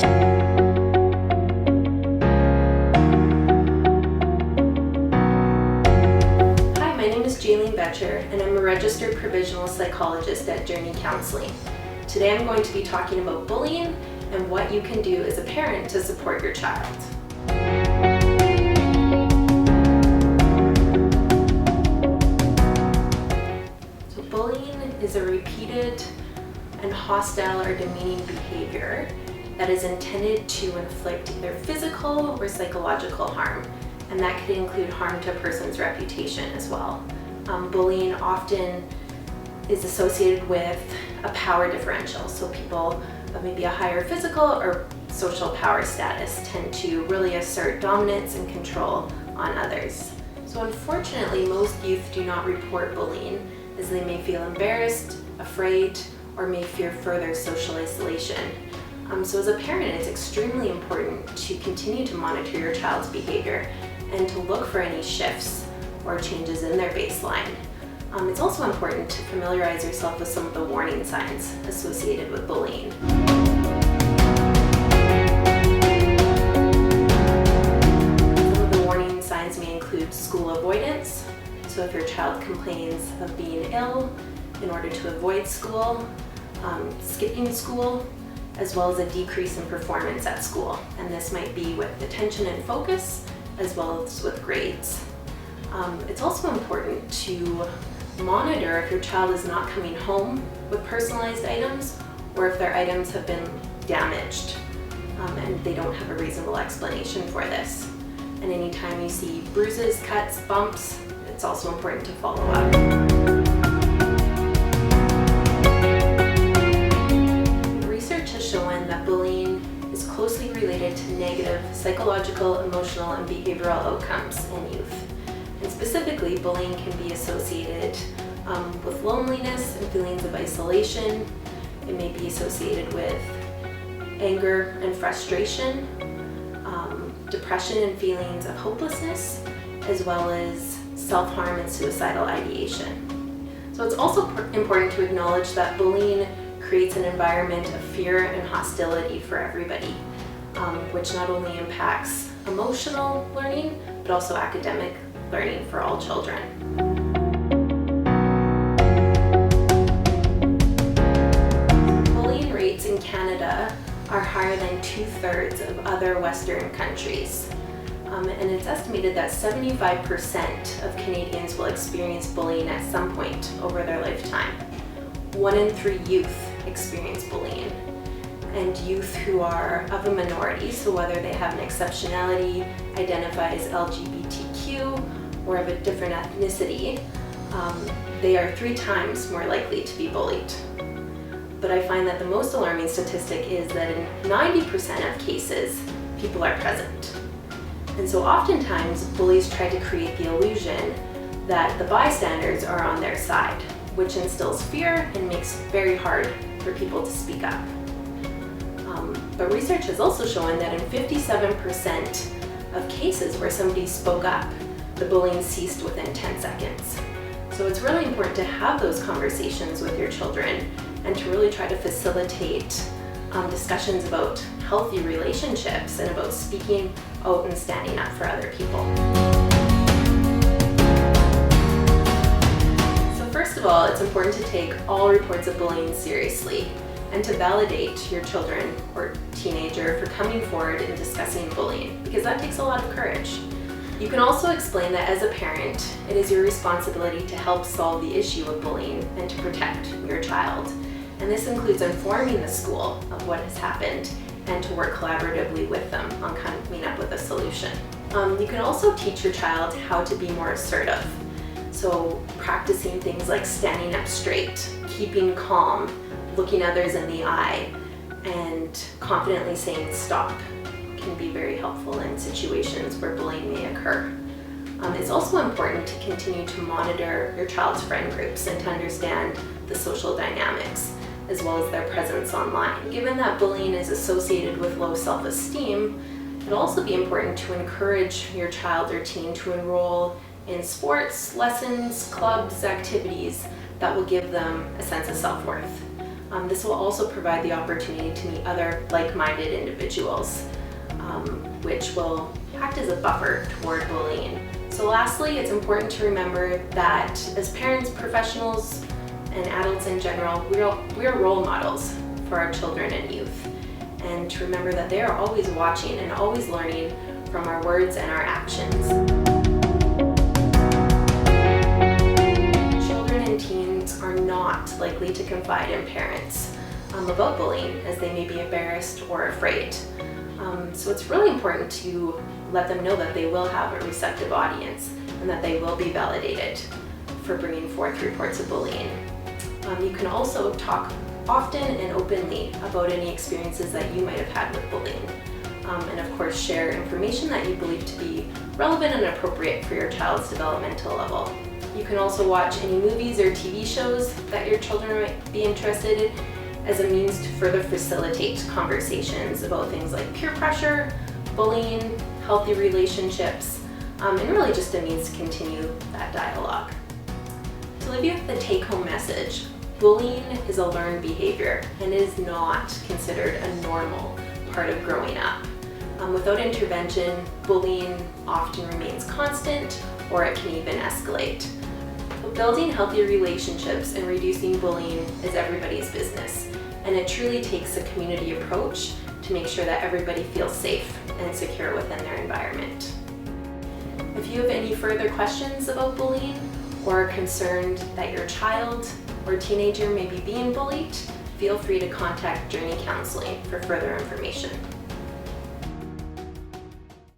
Hi, my name is Jaylene Bettcher, and I'm a Registered Provisional Psychologist at Journey Counselling. Today I'm going to be talking about bullying and what you can do as a parent to support your child. So bullying is a repeated and hostile or demeaning behavior that is intended to inflict either physical or psychological harm, and that could include harm to a person's reputation as well. Bullying often is associated with a power differential, so people of maybe a higher physical or social power status tend to really assert dominance and control on others. So unfortunately, most youth do not report bullying, as they may feel embarrassed, afraid, or may fear further social isolation. So as a parent, it's extremely important to continue to monitor your child's behavior and to look for any shifts or changes in their baseline. It's also important to familiarize yourself with some of the warning signs associated with bullying. Some of the warning signs may include school avoidance. So if your child complains of being ill in order to avoid school, skipping school, as well as a decrease in performance at school. And this might be with attention and focus, as well as with grades. It's also important to monitor if your child is not coming home with personalized items, or if their items have been damaged and they don't have a reasonable explanation for this. And anytime you see bruises, cuts, bumps, it's also important to follow up. Research has shown that bullying is closely related to negative psychological, emotional, and behavioral outcomes in youth. And specifically, bullying can be associated with loneliness and feelings of isolation. It may be associated with anger and frustration, depression and feelings of hopelessness, as well as self-harm and suicidal ideation. So it's also important to acknowledge that bullying creates an environment of fear and hostility for everybody, which not only impacts emotional learning, but also academic learning for all children. Bullying rates in Canada are higher than 2/3 of other Western countries. And it's estimated that 75% of Canadians will experience bullying at some point over their lifetime. 1 in 3 youth experience bullying. And youth who are of a minority, so whether they have an exceptionality, identify as LGBTQ, or of a different ethnicity, they are 3 times more likely to be bullied. But I find that the most alarming statistic is that in 90% of cases, people are present. And so oftentimes, bullies try to create the illusion that the bystanders are on their side, which instills fear and makes it very hard for people to speak up. But research has also shown that in 57% of cases where somebody spoke up, the bullying ceased within 10 seconds. So it's really important to have those conversations with your children and to really try to facilitate discussions about healthy relationships and about speaking out and standing up for other people. So first of all, it's important to take all reports of bullying seriously and to validate your children or teenager for coming forward and discussing bullying, because that takes a lot of courage. You can also explain that as a parent, it is your responsibility to help solve the issue of bullying and to protect your child. And this includes informing the school of what has happened and to work collaboratively with them on coming up with a solution. You can also teach your child how to be more assertive. So practicing things like standing up straight, keeping calm, looking others in the eye, and confidently saying stop can be very helpful in situations where bullying may occur. It's also important to continue to monitor your child's friend groups and to understand the social dynamics, as well as their presence online. Given that bullying is associated with low self-esteem, it'll also be important to encourage your child or teen to enroll in sports, lessons, clubs, activities that will give them a sense of self-worth. This will also provide the opportunity to meet other like-minded individuals, which will act as a buffer toward bullying. So lastly, it's important to remember that as parents, professionals, and adults in general, we are role models for our children and youth. And to remember that they are always watching and always learning from our words and our actions. Children and teens are not likely to confide in parents about bullying, as they may be embarrassed or afraid. So it's really important to let them know that they will have a receptive audience and that they will be validated for bringing forth reports of bullying. You can also talk often and openly about any experiences that you might have had with bullying. And of course, share information that you believe to be relevant and appropriate for your child's developmental level. You can also watch any movies or TV shows that your children might be interested in as a means to further facilitate conversations about things like peer pressure, bullying, healthy relationships, and really just a means to continue that dialogue. To leave you with the take-home message, bullying is a learned behavior and is not considered a normal part of growing up. Without intervention, bullying often remains constant, or it can even escalate. But building healthy relationships and reducing bullying is everybody's business, and it truly takes a community approach to make sure that everybody feels safe and secure within their environment. If you have any further questions about bullying, or are concerned that your child or teenager may be being bullied, feel free to contact Journey Counselling for further information.